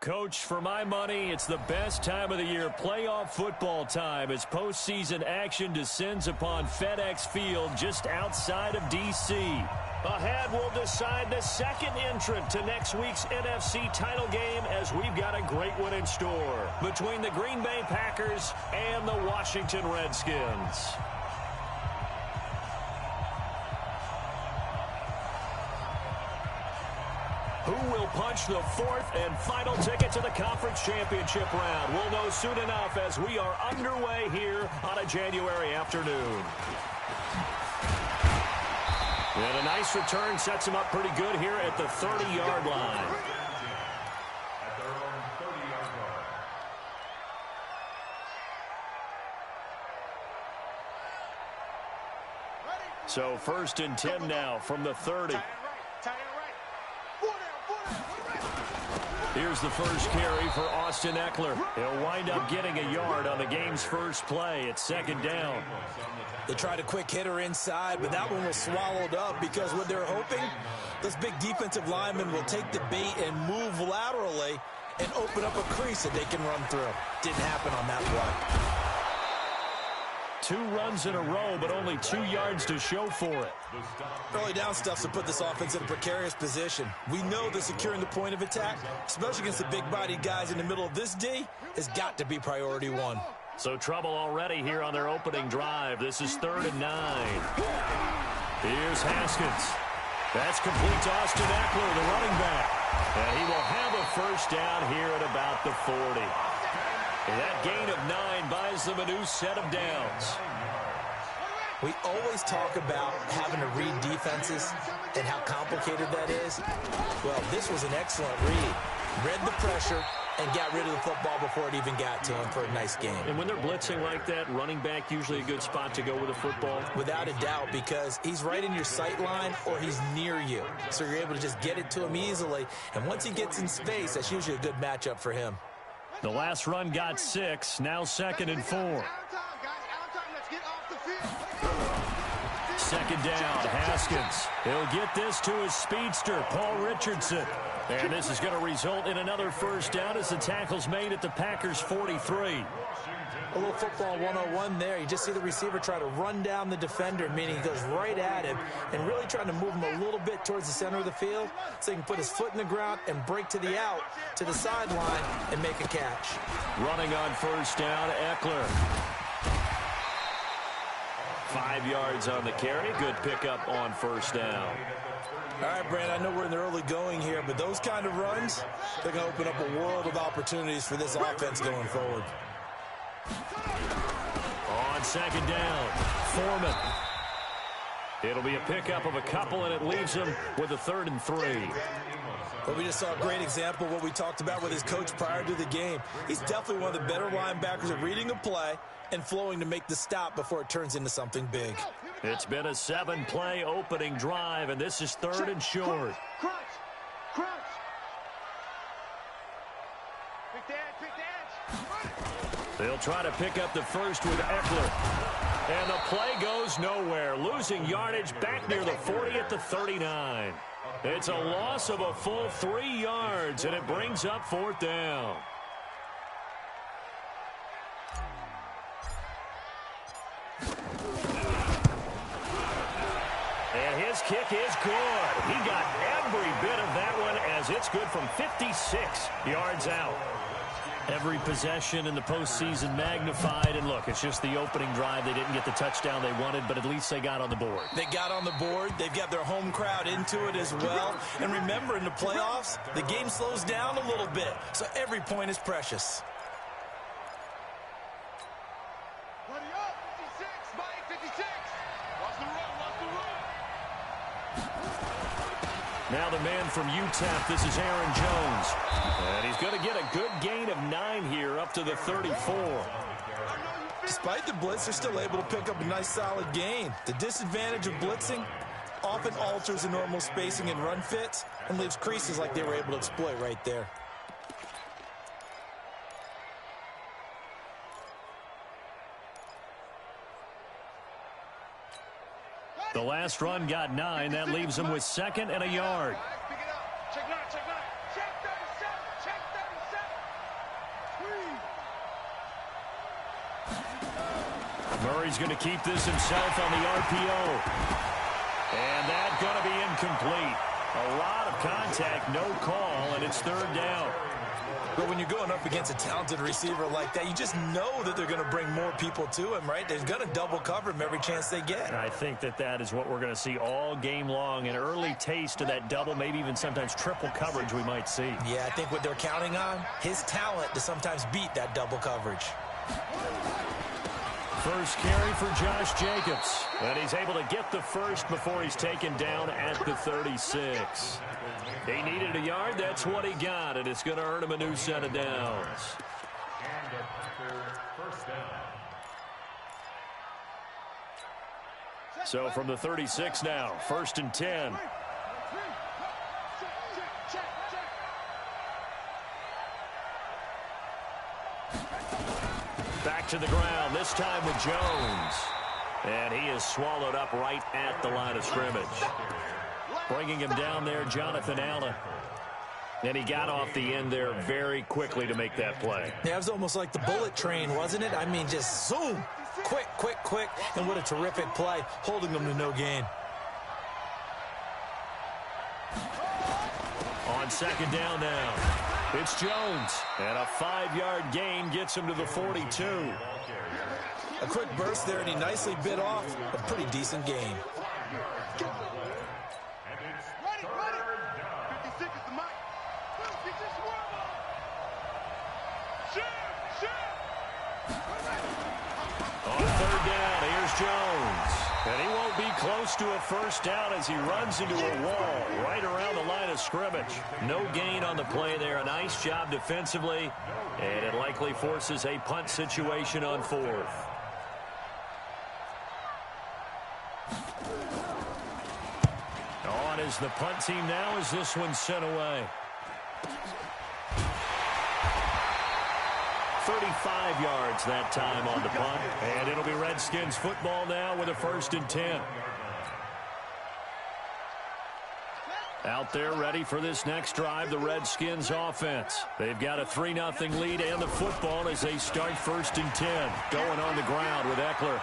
Coach, for my money, it's the best time of the year, playoff football time, as postseason action descends upon FedEx Field just outside of D.C. Ahead, we'll decide the second entrant to next week's NFC title game, as we've got a great one in store between the Green Bay Packers and the Washington Redskins. Who will punch the fourth and final ticket to the conference championship round? We'll know soon enough as we are underway here on a January afternoon. And a nice return sets him up pretty good here at the 30-yard line. So 1st and 10 now from the 30. Here's the first carry for Austin Ekeler. He'll wind up getting a yard on the game's first play. It's 2nd down. They tried a quick hitter inside, but that one was swallowed up because what they're hoping, those big defensive linemen will take the bait and move laterally and open up a crease that they can run through. Didn't happen on that play. 2 runs in a row, but only 2 yards to show for it. Early down stuff to put this offense in a precarious position. We know that securing the point of attack, especially against the big-bodied guys in the middle of this D, has got to be priority 1. So trouble already here on their opening drive. This is 3rd and 9. Here's Haskins. That's complete to Austin Ekeler, the running back. And he will have a first down here at about the 40. And that gain of 9 buys them a new set of downs. We always talk about having to read defenses and how complicated that is. Well, this was an excellent read. Read the pressure and got rid of the football before it even got to him for a nice game. And when they're blitzing like that, running back usually a good spot to go with the football? Without a doubt, because he's right in your sight line or he's near you. So you're able to just get it to him easily. And once he gets in space, that's usually a good matchup for him. The last run got 6, now 2nd and 4. 2nd down, Haskins. He'll get this to his speedster, Paul Richardson. And this is going to result in another first down as the tackle's made at the Packers' 43. A little football 101 there. You just see the receiver try to run down the defender, meaning he goes right at him and really trying to move him a little bit towards the center of the field so he can put his foot in the ground and break to the out, to the sideline, and make a catch. Running on first down, Ekeler. 5 yards on the carry. Good pickup on first down. All right, Brandon, I know we're in the early going here, but those kind of runs, they're going to open up a world of opportunities for this offense going forward. On 2nd down, Foreman. It'll be a pickup of a couple, and it leaves him with a 3rd and 3. Well, we just saw a great example of what we talked about with his coach prior to the game. He's definitely one of the better linebackers at reading a play and flowing to make the stop before it turns into something big. It's been a 7-play opening drive, and this is 3rd and short. They'll try to pick up the first with Ekeler. And the play goes nowhere, losing yardage back near the 40 at the 39. It's a loss of a full 3 yards, and it brings up 4th down. And his kick is good. He got every bit of that one as it's good from 56 yards out. Every possession in the postseason magnified. And look, it's just the opening drive. They didn't get the touchdown they wanted, but at least they got on the board. They got on the board. They've got their home crowd into it as well. And remember, in the playoffs, the game slows down a little bit. So every point is precious. Now the man from UTEP, this is Aaron Jones. And he's going to get a good gain of 9 here up to the 34. Despite the blitz, they're still able to pick up a nice solid gain. The disadvantage of blitzing often alters the normal spacing and run fits and leaves creases like they were able to exploit right there. The last run got 9. That leaves him with 2nd and a yard. Murray's going to keep this himself on the RPO. And that's going to be incomplete. A lot of contact, no call, and it's third down. But when you're going up against a talented receiver like that, you just know that they're going to bring more people to him, right? They're going to double cover him every chance they get. And I think that is what we're going to see all game long. An early taste of that double, maybe even sometimes triple coverage we might see. Yeah, I think what they're counting on, his talent to sometimes beat that double coverage. First carry for Josh Jacobs. And he's able to get the first before he's taken down at the 36. He needed a yard. That's what he got, and it's going to earn him a new set of downs. So from the 36 now, 1st and 10. Back to the ground, this time with Jones. And he is swallowed up right at the line of scrimmage. Bringing him down there, Jonathan Allen. And he got off the end there very quickly to make that play. Yeah, it was almost like the bullet train, wasn't it? I mean, just zoom. Quick, quick, quick. And what a terrific play, holding them to no gain. On second down now, it's Jones. And a 5-yard gain gets him to the 42. A quick burst there, and he nicely bit off a pretty decent gain. On third down, here's Jones. And he won't be close to a first down as he runs into a wall right around the line of scrimmage. No gain on the play there. A nice job defensively. And it likely forces a punt situation on 4th. On is the punt team now as this one's sent away. 35 yards that time on the punt. And it'll be Redskins football now with a 1st and 10. Out there ready for this next drive, the Redskins offense. They've got a 3-0 lead and the football as they start 1st and 10. Going on the ground with Eckler.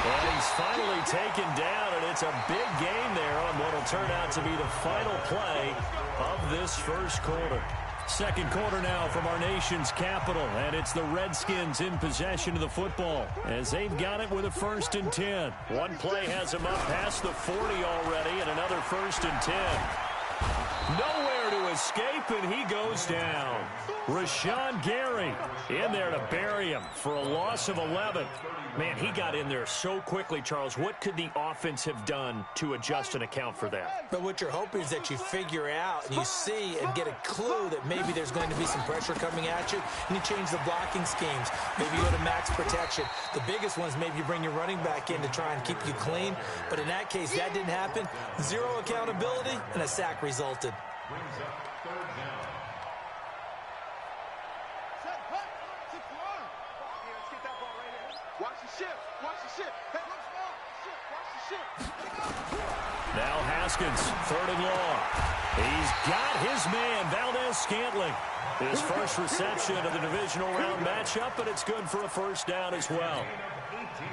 And he's finally taken down, and it's a big game there on what will turn out to be the final play of this first quarter. Second quarter now from our nation's capital, and it's the Redskins in possession of the football as they've got it with a 1st and 10. One play has them up past the 40 already, and another 1st and 10. Nowhere to escape, and he goes down. Rashawn Gary in there to bury him for a loss of 11. Man, he got in there so quickly, Charles. What could the offense have done to adjust and account for that? But what you're hoping is that you figure out and you see and get a clue that maybe there's going to be some pressure coming at you, and you change the blocking schemes. Maybe you go to max protection. The biggest ones, maybe you bring your running back in to try and keep you clean. But in that case, that didn't happen. Zero accountability, and a sack resulted. Brings up third down. Watch the shift. Watch the shift. Hey, watch the shift. Now Haskins, 3rd and long. He's got his man, Valdez-Scantling. His first reception of the divisional round matchup, but it's good for a 1st down as well.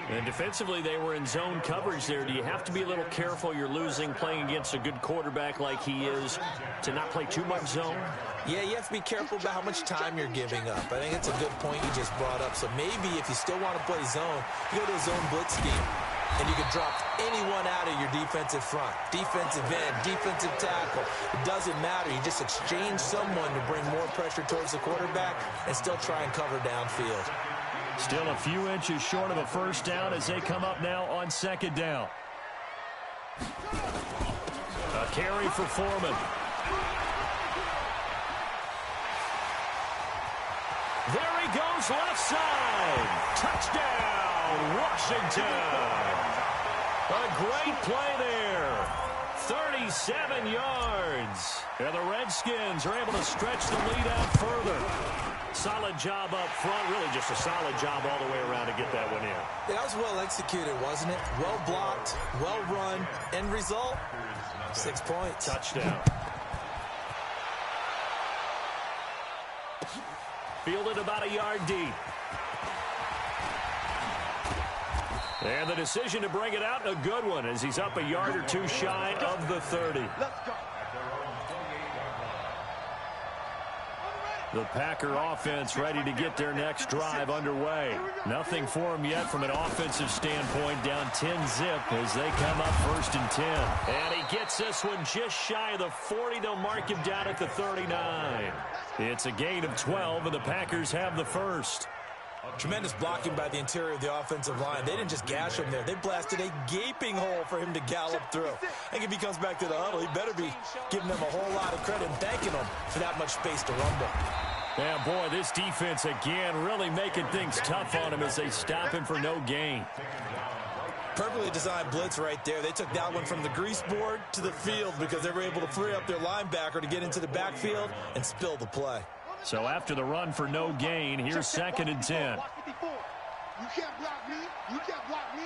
And defensively, they were in zone coverage there. Do you have to be a little careful? You're losing playing against a good quarterback like he is to not play too much zone? Yeah, you have to be careful about how much time you're giving up. I think it's a good point you just brought up. So maybe if you still want to play zone, you go to a zone blitz scheme. And you can drop anyone out of your defensive front. Defensive end, defensive tackle. It doesn't matter. You just exchange someone to bring more pressure towards the quarterback and still try and cover downfield. Still a few inches short of a 1st down as they come up now on 2nd down. A carry for Foreman. There he goes left side. Touchdown, Washington. A great play there. 37 yards. And the Redskins are able to stretch the lead out further. Solid job up front. Really just a solid job all the way around to get that one in. Yeah, that was well executed, wasn't it? Well blocked, well run. End result, 6 points. Touchdown. Fielded about a yard deep. And the decision to bring it out, a good one, as he's up a yard or two shy of the 30. Let's go. The Packer offense ready to get their next drive underway. Nothing for them yet from an offensive standpoint, down 10-zip as they come up 1st and 10. And he gets this one just shy of the 40. They'll mark him down at the 39. It's a gain of 12, and the Packers have the first. Tremendous blocking by the interior of the offensive line. They didn't just gash him there. They blasted a gaping hole for him to gallop through. I think if he comes back to the huddle, he better be giving them a whole lot of credit and thanking them for that much space to rumble. Yeah, boy, this defense again really making things tough on him as they stop him for no gain. Perfectly designed blitz right there. They took that one from the grease board to the field because they were able to free up their linebacker to get into the backfield and spill the play. So after the run for no gain, here's 2nd and 10. You can't block me. You can't block me.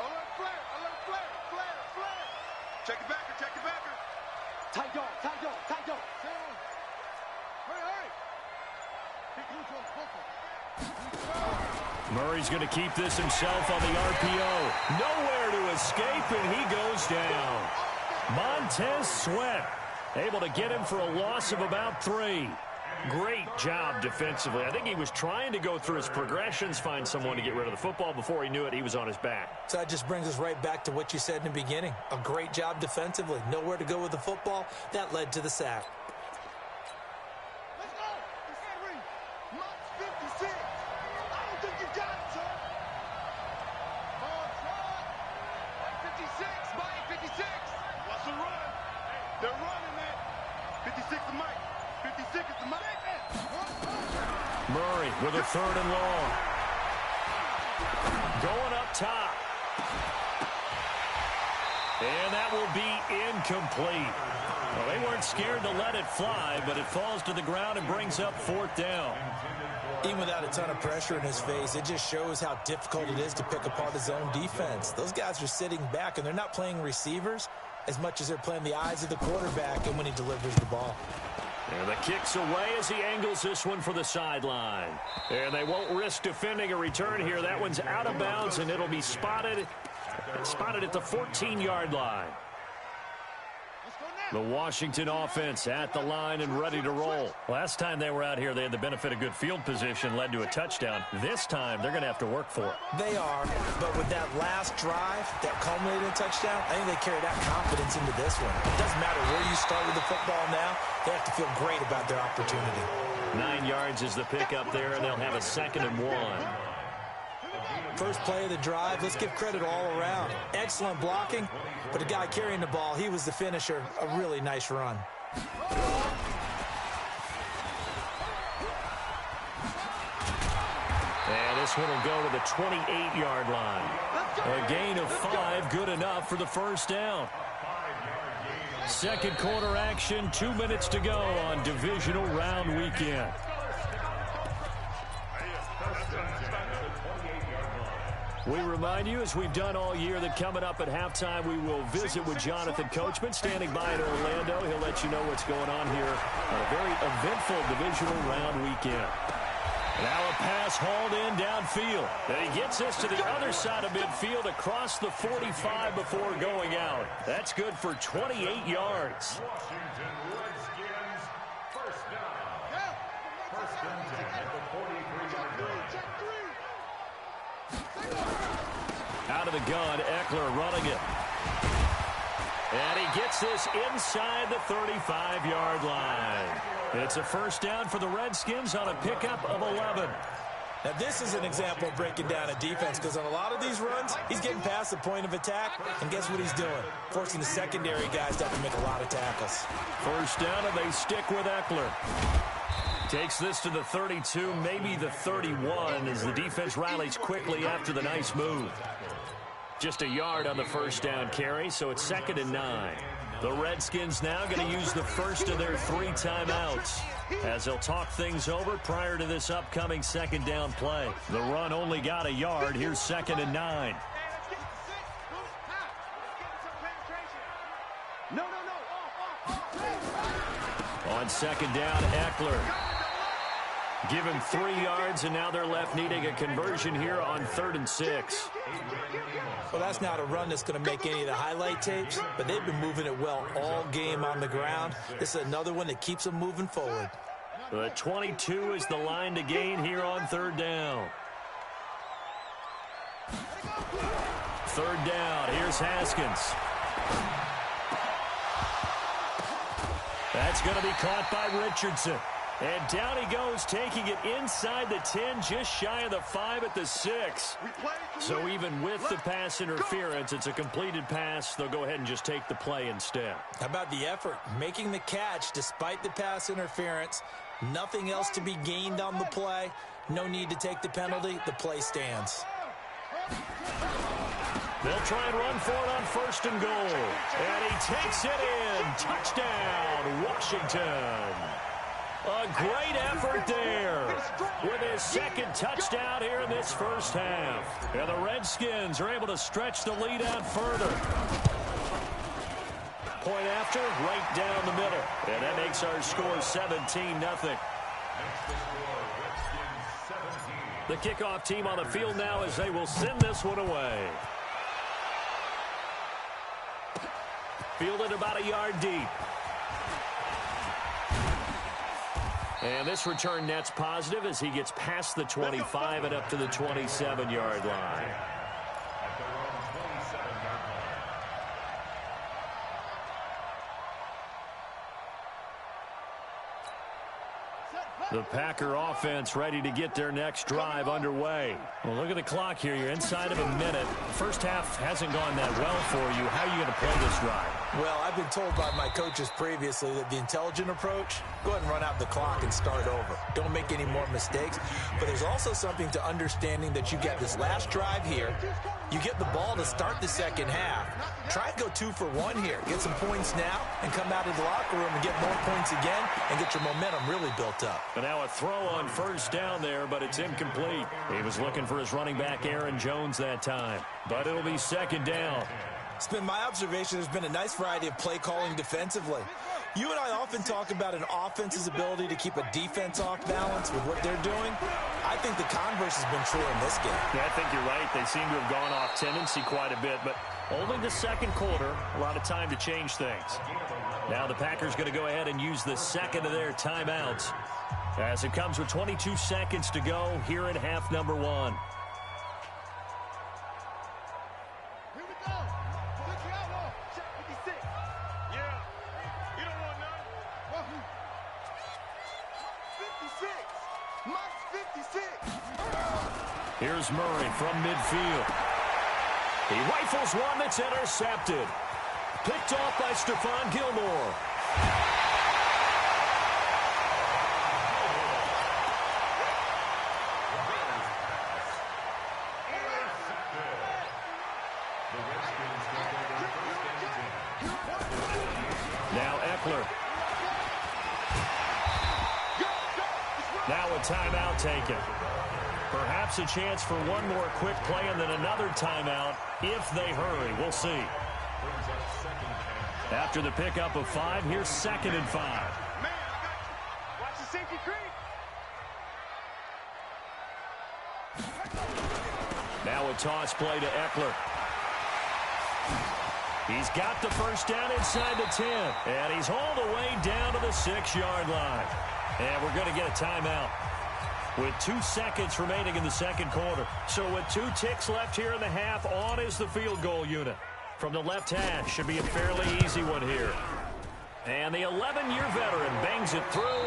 Alert flare. Alert flare. Flare. Flare. Check it backer. Check it backer. Tight dog. Tight dog. Tight dog. Hurry. Murray's going to keep this himself on the RPO. Nowhere to escape, and he goes down. Montez Sweat able to get him for a loss of about 3. Great job defensively. I think he was trying to go through his progressions, find someone to get rid of the football. Before he knew it, he was on his back. So that just brings us right back to what you said in the beginning. A great job defensively. Nowhere to go with the football. That led to the sack. Let's go. Henry. Mark 56. I don't think you got it, son. On try. Mike 56. Mike 56. What's the run? They're running, man. 56 to Mike. 56 is the Mike. Murray with a 3rd and long. Going up top. And that will be incomplete. Well, they weren't scared to let it fly, but it falls to the ground and brings up 4th down. Even without a ton of pressure in his face, it just shows how difficult it is to pick apart his own defense. Those guys are sitting back, and they're not playing receivers as much as they're playing the eyes of the quarterback and when he delivers the ball. And the kick's away as he angles this one for the sideline. And they won't risk defending a return here. That one's out of bounds, and it'll be spotted at the 14-yard line. The Washington offense at the line and ready to roll. Last time they were out here, they had the benefit of good field position, led to a touchdown. This time, they're going to have to work for it. They are, but with that last drive that culminated in a touchdown, I think they carry that confidence into this one. It doesn't matter where you start with the football now. They have to feel great about their opportunity. 9 yards is the pickup there, and they'll have a 2nd and 1. First play of the drive, let's give credit all around. Excellent blocking, but the guy carrying the ball, he was the finisher. A really nice run. And this one will go to the 28-yard line. A gain of 5, good enough for the 1st down. 2nd quarter action, 2 minutes to go on divisional round weekend. We remind you, as we've done all year, that coming up at halftime, we will visit with Jonathan Coachman, standing by in Orlando. He'll let you know what's going on here on a very eventful divisional round weekend. Now a pass hauled in downfield. And he gets this to the other side of midfield across the 45 before going out. That's good for 28 yards. Washington Redskins, 1st down. 1st and 10 at the 43-yard line. Out of the gun, Eckler running it. And he gets this inside the 35-yard line. It's a 1st down for the Redskins on a pickup of 11. Now, this is an example of breaking down a defense, because on a lot of these runs, he's getting past the point of attack, and guess what he's doing? Forcing the secondary guys to have to make a lot of tackles. 1st down, and they stick with Eckler. Takes this to the 32, maybe the 31, as the defense rallies quickly after the nice move. Just a yard on the 1st down carry, so it's 2nd and 9. The Redskins now going to use the first of their 3 timeouts as they'll talk things over prior to this upcoming 2nd down play. The run only got a yard. Here's 2nd and 9. On 2nd down, Eckler. Give him 3 yards, and now they're left needing a conversion here on 3rd and 6. Well, that's not a run that's going to make any of the highlight tapes, but they've been moving it well all game on the ground. This is another one that keeps them moving forward. The 22 is the line to gain here on 3rd down. 3rd down. Here's Haskins. That's going to be caught by Richardson. And down he goes, taking it inside the 10, just shy of the 5 at the 6. So even with the pass interference, it's a completed pass. They'll go ahead and just take the play instead. How about the effort? Making the catch despite the pass interference. Nothing else to be gained on the play. No need to take the penalty. The play stands. They'll try and run for it on 1st and goal. And he takes it in. Touchdown, Washington. A great effort there with his 2nd touchdown here in this first half. And the Redskins are able to stretch the lead out further. Point after, right down the middle. And that makes our score 17-0. The kickoff team on the field now as they will send this one away. Fielded about a yard deep. And this return net's positive as he gets past the 25 and up to the 27-yard line. The Packer offense ready to get their next drive underway. Well, look at the clock here. You're inside of a minute. The first half hasn't gone that well for you. How are you going to play this drive? Well, I've been told by my coaches previously that the intelligent approach, go ahead and run out the clock and start over. Don't make any more mistakes. But there's also something to understanding that you get this last drive here. You get the ball to start the second half. Try and go 2 for 1 here. Get some points now and come out of the locker room and get more points again and get your momentum really built up. And now a throw on 1st down there, but it's incomplete. He was looking for his running back, Aaron Jones, that time. But it'll be 2nd down. It's been my observation there's been a nice variety of play calling defensively. You and I often talk about an offense's ability to keep a defense off balance with what they're doing. I think the converse has been true in this game. Yeah, I think you're right. They seem to have gone off tendency quite a bit, but only the 2nd quarter, a lot of time to change things. Now the Packers going to go ahead and use the 2nd of their timeouts as it comes with 22 seconds to go here in half number 1. Here's Murray from midfield. He rifles one that's intercepted. Picked off by Stephon Gilmore. Now Eckler. Now a timeout taken. Perhaps a chance for one more quick play and then another timeout if they hurry. We'll see. After the pickup of 5, here's 2nd and 5. Watch the safety creep. Now a toss play to Eckler. He's got the 1st down inside the 10. And he's hauled away down to the 6-yard line. And we're going to get a timeout with 2 seconds remaining in the 2nd quarter. So with 2 ticks left here in the half, on is the field goal unit. From the left hash, should be a fairly easy one here. And the 11-year veteran bangs it through.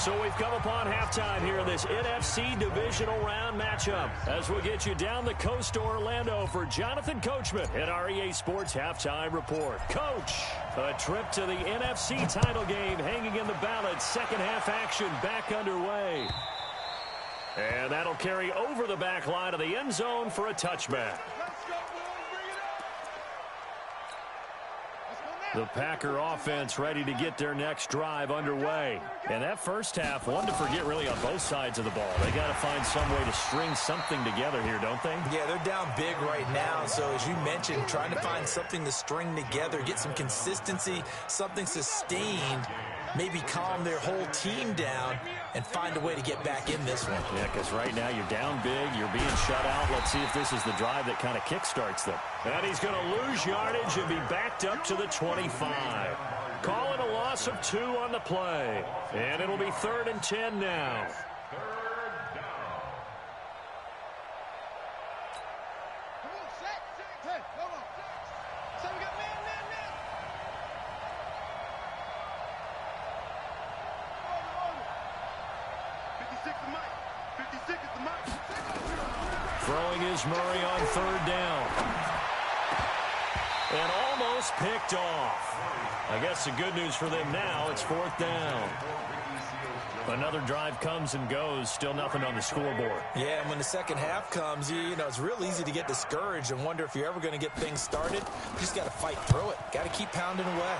So we've come upon halftime here in this NFC Divisional Round matchup as we get you down the coast to Orlando for Jonathan Coachman at our EA Sports Halftime Report. Coach, a trip to the NFC title game hanging in the balance. 2nd half action back underway. And that'll carry over the back line of the end zone for a touchback. The Packer offense ready to get their next drive underway. And that first half, one to forget really on both sides of the ball. They got to find some way to string something together here, don't they? Yeah, they're down big right now. So as you mentioned, trying to find something to string together, get some consistency, something sustained. maybe calm their whole team down and find a way to get back in this one. Yeah, because right now you're down big, you're being shut out. Let's see if this is the drive that kind of kickstarts them. And he's going to lose yardage and be backed up to the 25. Call it a loss of 2 on the play. And it'll be 3rd and 10 now. Throwing is Murray on 3rd down. And almost picked off. I guess the good news for them now, it's 4th down. Another drive comes and goes, still nothing on the scoreboard. Yeah, and when the second half comes, you know, it's real easy to get discouraged and wonder if you're ever going to get things started. You just got to fight through it. Got to keep pounding away.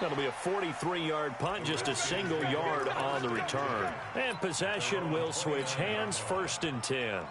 That'll be a 43-yard punt, just a single yard on the return. And possession will switch hands, 1st and 10.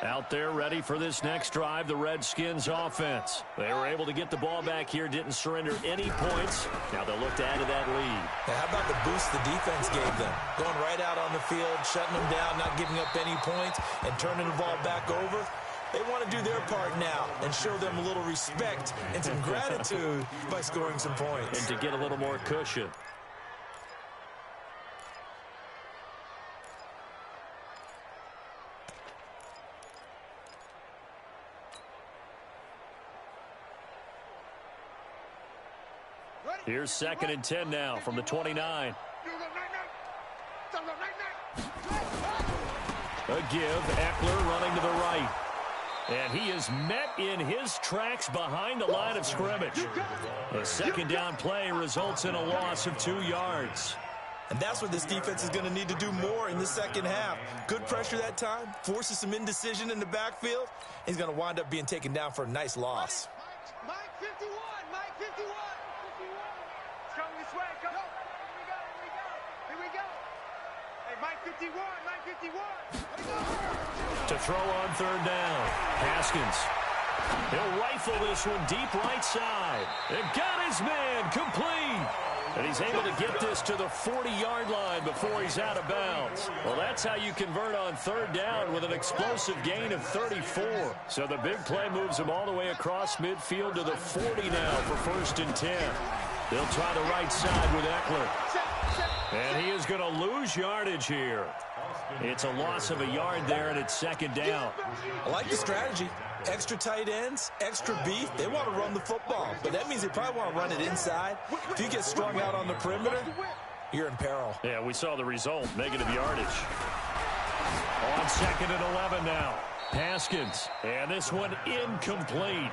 Out there ready for this next drive, the Redskins offense. They were able to get the ball back here, didn't surrender any points. Now they'll look to add to that lead. Now, how about the boost the defense gave them? Going right out on the field, shutting them down, not giving up any points, and turning the ball back over. They want to do their part now and show them a little respect and some gratitude by scoring some points. And to get a little more cushion. Here's 2nd and 10 now from the 29. A give, Eckler running to the right. And he is met in his tracks behind the line of scrimmage. A 2nd down play results in a loss of 2 yards. And that's what this defense is going to need to do more in the second half. Good pressure that time, forces some indecision in the backfield. He's going to wind up being taken down for a nice loss. Mike 51, Mike 51. It's coming this way, come on. Here we go. Hey, Mike 51, Mike 51. To throw on 3rd down. Haskins. He'll rifle this one deep right side. And got his man complete. And he's able to get this to the 40-yard line before he's out of bounds. Well, that's how you convert on 3rd down with an explosive gain of 34. So the big play moves him all the way across midfield to the 40 now for 1st and 10. They'll try the right side with Eckler. And he is going to lose yardage here. It's a loss of a yard there, and it's 2nd down. I like the strategy. Extra tight ends, extra beef. They want to run the football, but that means they probably want to run it inside. If you get strung out on the perimeter, you're in peril. Yeah, we saw the result, negative yardage. On 2nd and 11 now. Haskins, and this one incomplete.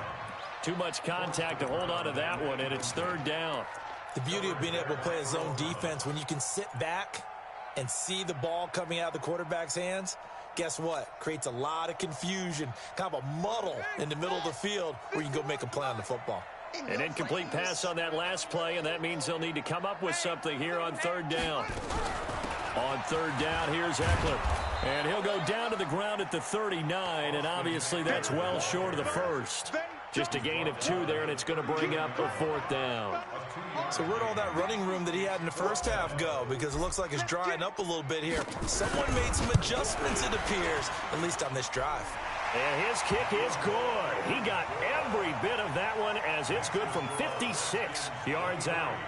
Too much contact to hold on to that one, and it's 3rd down. The beauty of being able to play a zone defense, when you can sit back and see the ball coming out of the quarterback's hands, guess what? Creates a lot of confusion, kind of a muddle in the middle of the field where you can go make a play on the football. An incomplete pass on that last play, and that means they'll need to come up with something here on 3rd down. On 3rd down, here's Eckler. And he'll go down to the ground at the 39, and obviously that's well short of the 1st. Just a gain of 2 there, and it's going to bring up a 4th down. So where'd all that running room that he had in the first half go? Because it looks like it's drying up a little bit here. Someone made some adjustments, it appears, at least on this drive. And his kick is good. He got every bit of that one as it's good from 56 yards out.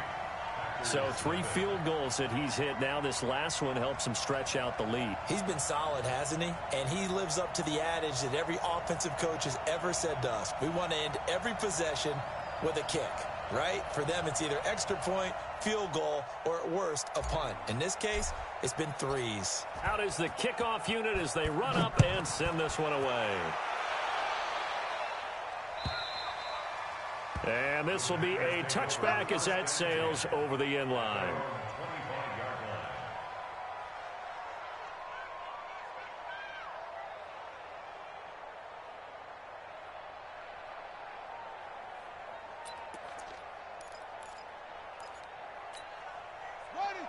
So 3 field goals that he's hit now. This last one helps him stretch out the lead. He's been solid, hasn't he? And he lives up to the adage that every offensive coach has ever said to us. We want to end every possession with a kick, right? For them, it's either extra point, field goal, or at worst, a punt. In this case, it's been 3s. Out is the kickoff unit as they run up and send this one away. And this will be a touchback as that sails over the end line.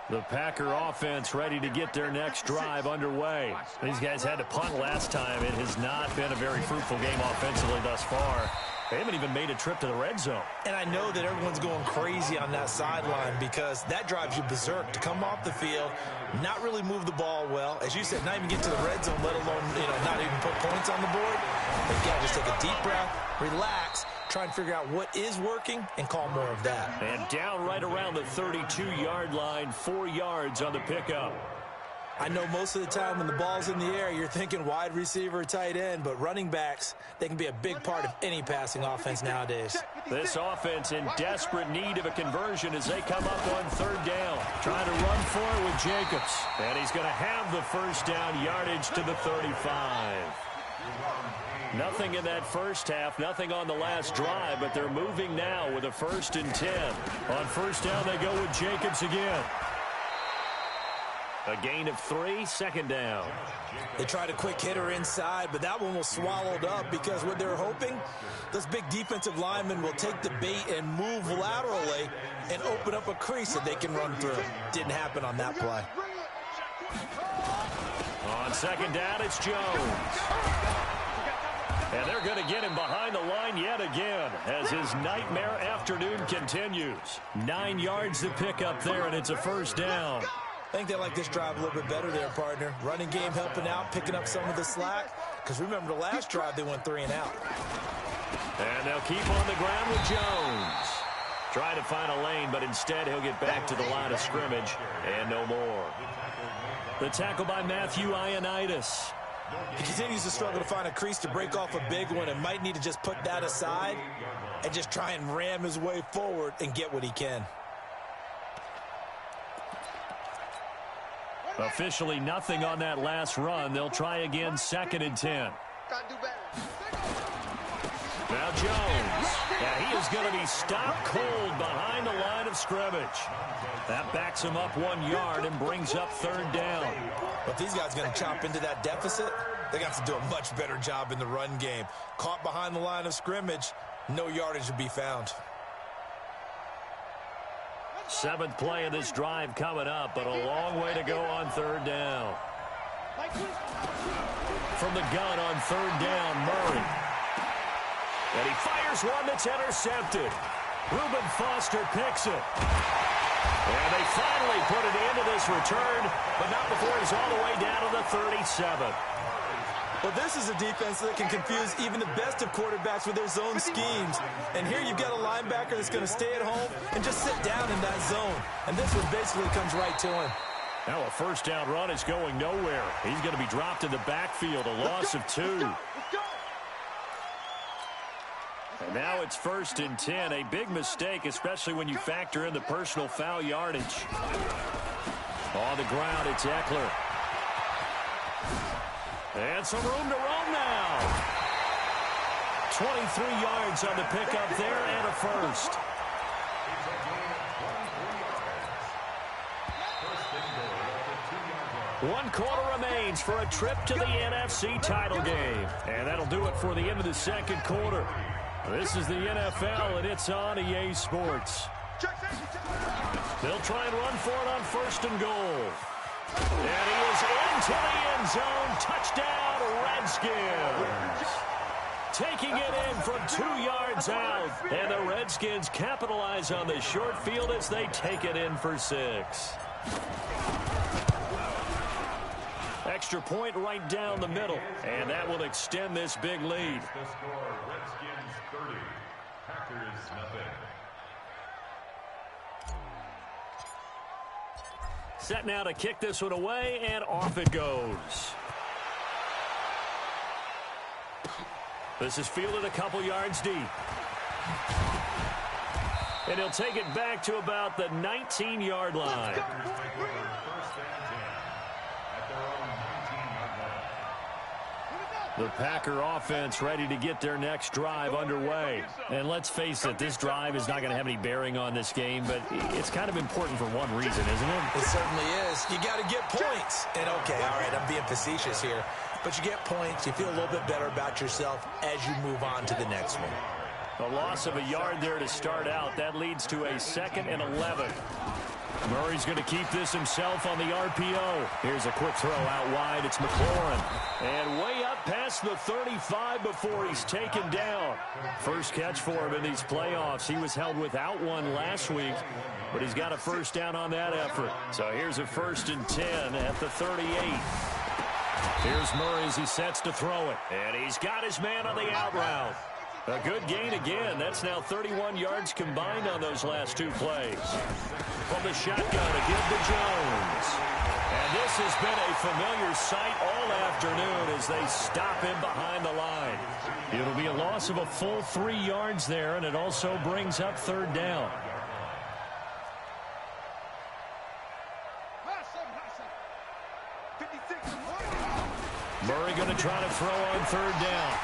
The Packer offense ready to get their next drive underway. These guys had to punt last time. It has not been a very fruitful game offensively thus far. They haven't even made a trip to the red zone. And I know that everyone's going crazy on that sideline because that drives you berserk to come off the field, not really move the ball well. As you said, not even get to the red zone, let alone, not even put points on the board. But you got to just take a deep breath, relax, try and figure out what is working and call more of that. And down right around the 32-yard line, 4 yards on the pickup. I know most of the time when the ball's in the air, you're thinking wide receiver, tight end, but running backs, they can be a big part of any passing offense nowadays. This offense in desperate need of a conversion as they come up on 3rd down. Trying to run for it with Jacobs. And he's going to have the first down, yardage to the 35. Nothing in that first half, nothing on the last drive, but they're moving now with a 1st and 10. On 1st down, they go with Jacobs again. A gain of 3, 2nd down. They tried a quick hitter inside, but that one was swallowed up because what they're hoping, those big defensive linemen will take the bait and move laterally and open up a crease that they can run through. Didn't happen on that play. On 2nd down, it's Jones. And they're going to get him behind the line yet again as his nightmare afternoon continues. 9 yards to pick up there, and it's a 1st down. I think they like this drive a little bit better there, partner. Running game helping out, picking up some of the slack. Because remember the last drive, they went 3 and out. And they'll keep on the ground with Jones. Try to find a lane, but instead he'll get back to the line of scrimmage and no more. The tackle by Matthew Ioannidis. He continues to struggle to find a crease to break off a big one and might need to just put that aside and just try and ram his way forward and get what he can. Officially nothing on that last run. They'll try again, 2nd and 10. Now Jones. Yeah, he is going to be stopped cold behind the line of scrimmage. That backs him up 1 yard and brings up 3rd down. But these guys are going to chop into that deficit. They got to do a much better job in the run game. Caught behind the line of scrimmage, no yardage to be found. 7th play of this drive coming up, but a long way to go on 3rd down. From the gun on 3rd down, Murray. And he fires one that's intercepted. Reuben Foster picks it. And they finally put an end to this return, but not before he's all the way down to the 37. Well, this is a defense that can confuse even the best of quarterbacks with their zone schemes. And here you've got a linebacker that's going to stay at home and just sit down in that zone. And this one basically comes right to him. Now a 1st down run is going nowhere. He's going to be dropped in the backfield, a loss of 2. And now it's 1st and 10. A big mistake, especially when you factor in the personal foul yardage. On the ground, it's Eckler. And some room to roam now. 23 yards on the pickup there and a 1st. One quarter remains for a trip to the NFC title game. And that'll do it for the end of the 2nd quarter. This is the NFL, and it's on EA Sports. They'll try and run for it on 1st and goal. And he is into the end zone. Touchdown, Redskins. Taking it in from 2 yards out. And the Redskins capitalize on the short field as they take it in for 6. Extra point right down the middle. And that will extend this big lead. The score, Redskins 30, Packers nothing. Set now to kick this one away, and off it goes. This is fielded a couple yards deep. And he'll take it back to about the 19-yard line. The Packer offense ready to get their next drive underway. And let's face it, this drive is not going to have any bearing on this game, but it's kind of important for one reason, isn't it? It certainly is. You got to get points. And okay, all right, I'm being facetious here. But you get points, you feel a little bit better about yourself as you move on to the next one. A loss of a yard there to start out. That leads to a 2nd and 11. Murray's going to keep this himself on the RPO. Here's a quick throw out wide. It's McLaurin. And way up past the 35 before he's taken down. First catch for him in these playoffs. He was held without one last week, but he's got a first down on that effort. So here's a 1st and 10 at the 38. Here's Murray as he sets to throw it. And he's got his man on the out route. A good gain again. That's now 31 yards combined on those last 2 plays. From the shotgun to give to Jones. And this has been a familiar sight all afternoon as they stop him behind the line. It'll be a loss of a full 3 yards there, and it also brings up 3rd down. Murray going to try to throw on 3rd down.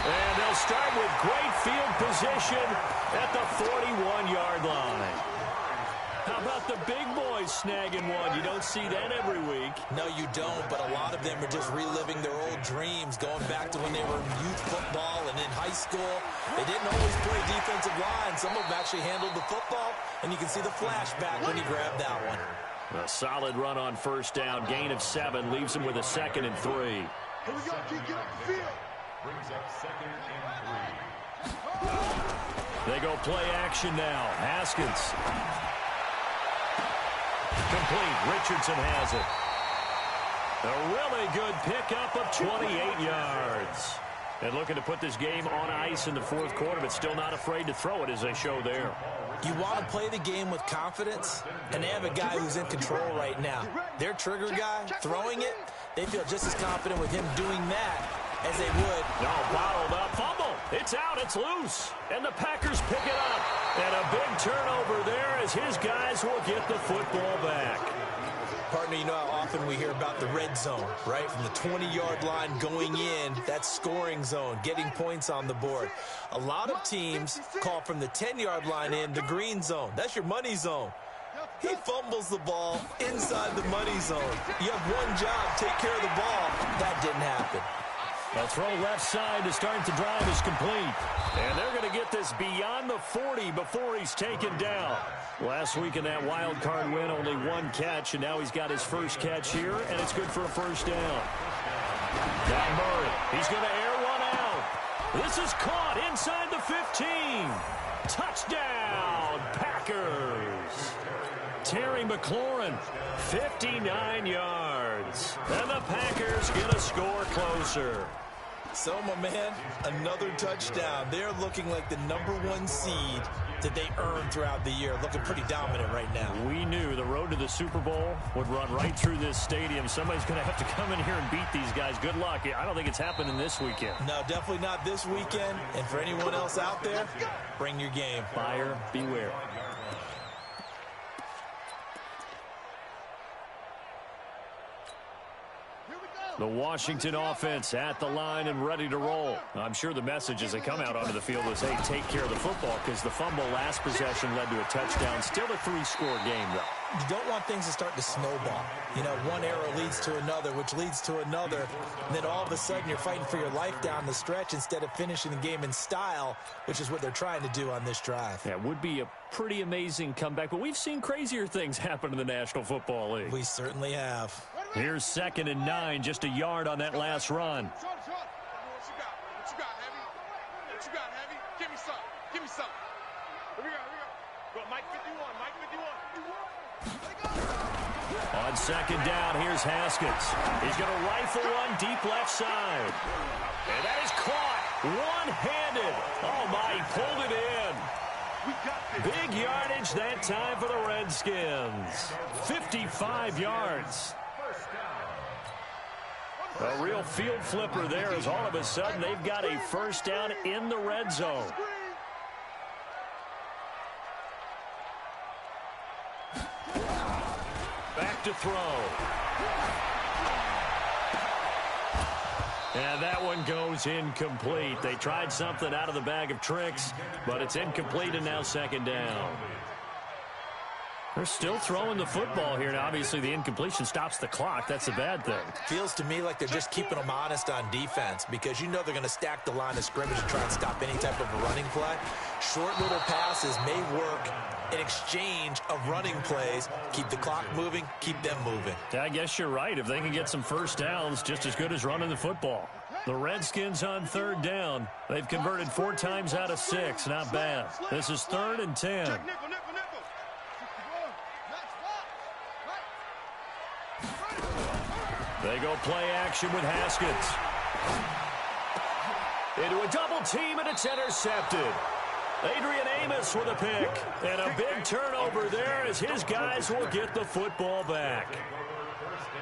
And they'll start with great field position at the 41-yard line. How about the big boys snagging one? You don't see that every week. No, you don't, but a lot of them are just reliving their old dreams, going back to when they were in youth football and in high school. They didn't always play defensive line. Some of them actually handled the football, and you can see the flashback when he grabbed that one. A solid run on 1st down. Gain of 7 leaves him with a 2nd and 3. Here we go, keep getting the field. Brings up 2nd and 3. They go play action now. Haskins. Complete. Richardson has it. A really good pickup of 28 yards. And looking to put this game on ice in the 4th quarter, but still not afraid to throw it as they show there. You want to play the game with confidence, and they have a guy who's in control right now. Their trigger guy, throwing it, they feel just as confident with him doing that as they would. No, bottled up. Fumble. It's out. It's loose. And the Packers pick it up. And a big turnover there as his guys will get the football back. Partner, you know how often we hear about the red zone, right? From the 20-yard line going in, that's scoring zone, getting points on the board. A lot of teams call from the 10-yard line in the green zone. That's your money zone. He fumbles the ball inside the money zone. You have one job, take care of the ball. That didn't happen. A throw left side to start the drive is complete. And they're going to get this beyond the 40 before he's taken down. Last week in that wild card win, only 1 catch, and now he's got his first catch here, and it's good for a 1st down. Now Murray, he's going to air one out. This is caught inside the 15. Touchdown, Packers. Terry McLaurin, 59 yards. And the Packers get a score closer. So, my man, another touchdown. They're looking like the #1 seed that they earned throughout the year. Looking pretty dominant right now. We knew the road to the Super Bowl would run right through this stadium. Somebody's going to have to come in here and beat these guys. Good luck. I don't think it's happening this weekend. No, definitely not this weekend. And for anyone else out there, bring your game. Buyer beware. The Washington offense at the line and ready to roll. I'm sure the message as they come out onto the field was, hey, take care of the football, because the fumble last possession led to a touchdown. Still a 3-score game, though. You don't want things to start to snowball. You know, one error leads to another, which leads to another. And then all of a sudden you're fighting for your life down the stretch instead of finishing the game in style, which is what they're trying to do on this drive. Yeah, it would be a pretty amazing comeback, but we've seen crazier things happen in the National Football League. We certainly have. Here's 2nd and 9, just a yard on that last run. What you got, Heavy? What you got, Heavy? Give me some. Give me some. Here we go. Go, Mike 51. Mike 51. On 2nd down, here's Haskins. He's going to rifle one deep left side. And that is caught one-handed. Oh, my, he pulled it in. Big yardage that time for the Redskins. 55 yards. A real field flipper there as all of a sudden they've got a 1st down in the red zone. Back to throw. And that one goes incomplete. They tried something out of the bag of tricks, but it's incomplete and now 2nd down. They're still throwing the football here. Now, obviously, the incompletion stops the clock. That's a bad thing. Feels to me like they're just keeping them honest on defense because you know they're going to stack the line of scrimmage and try and stop any type of a running play. Short little passes may work in exchange of running plays. Keep the clock moving, keep them moving. I guess you're right. If they can get some first downs, just as good as running the football. The Redskins on third down. They've converted 4 times out of 6. Not bad. This is 3rd and 10. They go play action with Haskins. Into a double team, and it's intercepted. Adrian Amos with a pick. And a big turnover there as his guys will get the football back.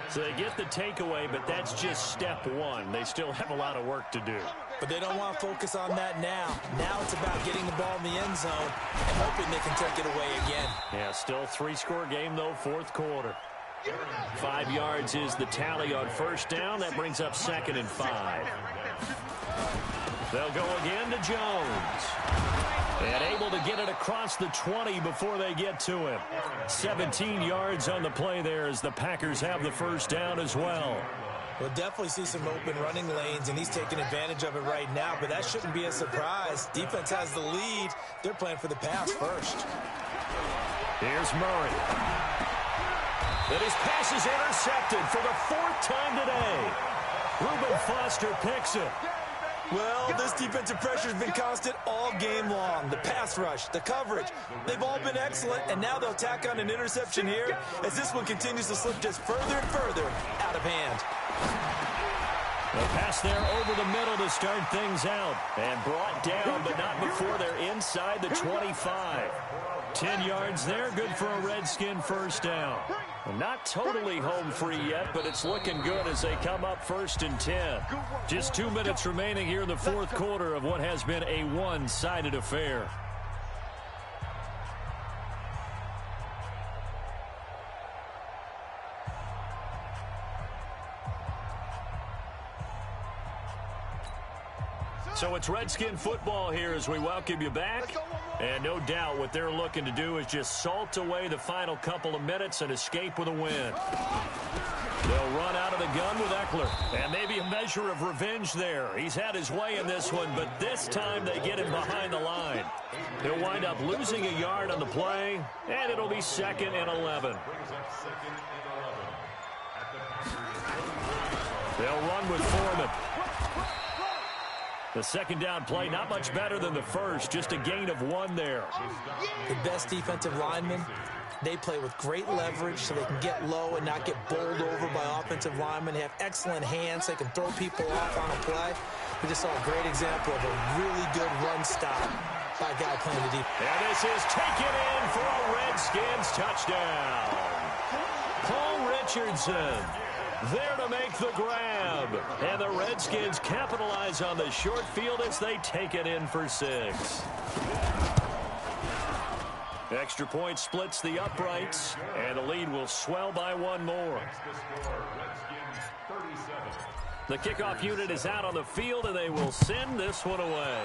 So they get the takeaway, but that's just step 1. They still have a lot of work to do. But they don't want to focus on that now. Now it's about getting the ball in the end zone and hoping they can take it away again. Yeah, still 3-score game, though, 4th quarter. 5 yards is the tally on first down. That brings up 2nd and 5. They'll go again to Jones. And able to get it across the 20 before they get to him. 17 yards on the play there as the Packers have the first down as well. We'll definitely see some open running lanes, and he's taking advantage of it right now, but that shouldn't be a surprise. Defense has the lead. They're playing for the pass first. Here's Murray. And his pass is intercepted for the 4th time today. Reuben Foster picks it. Well, this defensive pressure has been constant all game long. The pass rush, the coverage, they've all been excellent, and now they'll tack on an interception here as this one continues to slip just further and further out of hand. The pass there over the middle to start things out. And brought down, but not before they're inside the 25. 10 yards there, good for a Redskin first down. Not totally home free yet, but it's looking good as they come up 1st and 10. Just 2 minutes remaining here in the 4th quarter of what has been a one-sided affair. So it's Redskin football here as we welcome you back. And no doubt what they're looking to do is just salt away the final couple of minutes and escape with a win. They'll run out of the gun with Eckler. And maybe a measure of revenge there. He's had his way in this one, but this time they get him behind the line. He'll wind up losing a yard on the play, and it'll be 2nd and 11. They'll run with Foreman. The 2nd down play, not much better than the first, just a gain of 1 there. The best defensive linemen, they play with great leverage so they can get low and not get bowled over by offensive linemen. They have excellent hands. They can throw people off on a play. We just saw a great example of a really good run stop by a guy playing the deep. And this is taken in for a Redskins touchdown. Paul Richardson there to make the grab. And the Redskins capitalize on the short field as they take it in for 6. Extra point splits the uprights, and the lead will swell by 1 more. The kickoff unit is out on the field, and they will send this one away.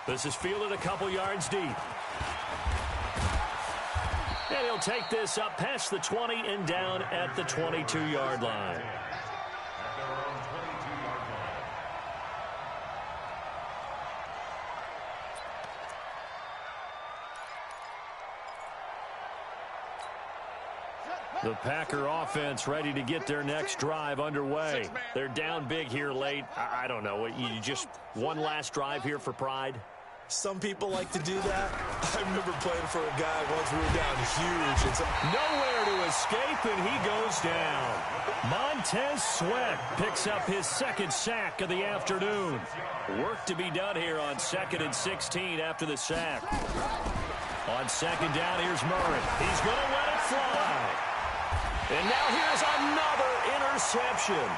This is fielded a couple yards deep. And he'll take this up past the 20 and down at the 22-yard line. The Packer offense ready to get their next drive underway. They're down big here late. I don't know. You just one last drive here for pride? Some people like to do that. I remember playing for a guy once we were down huge. Nowhere to escape, and he goes down. Montez Sweat picks up his 2nd sack of the afternoon. Work to be done here on 2nd and 16 after the sack. On 2nd down, here's Murray. He's going to let it fly. And now here's another interception.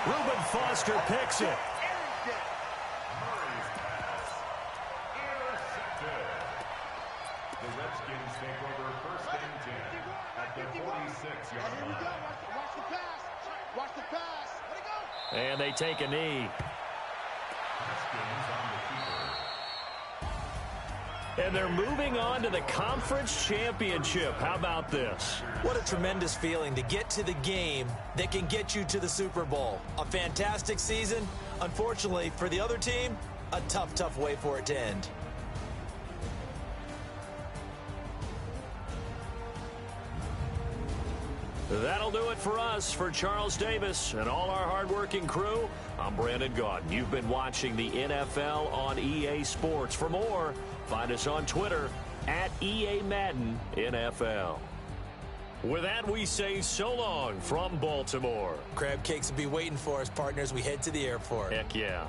Reuben Foster picks it. And they take a knee. And they're moving on to the conference championship. How about this? What a tremendous feeling to get to the game that can get you to the Super Bowl. A fantastic season. Unfortunately, for the other team, a tough, tough way for it to end. That'll do it for us. For Charles Davis and all our hardworking crew, I'm Brandon Gaudin. You've been watching the NFL on EA Sports. For more, find us on Twitter at EA Madden NFL. With that, we say so long from Baltimore. Crab cakes will be waiting for us, partners. We head to the airport. Heck yeah.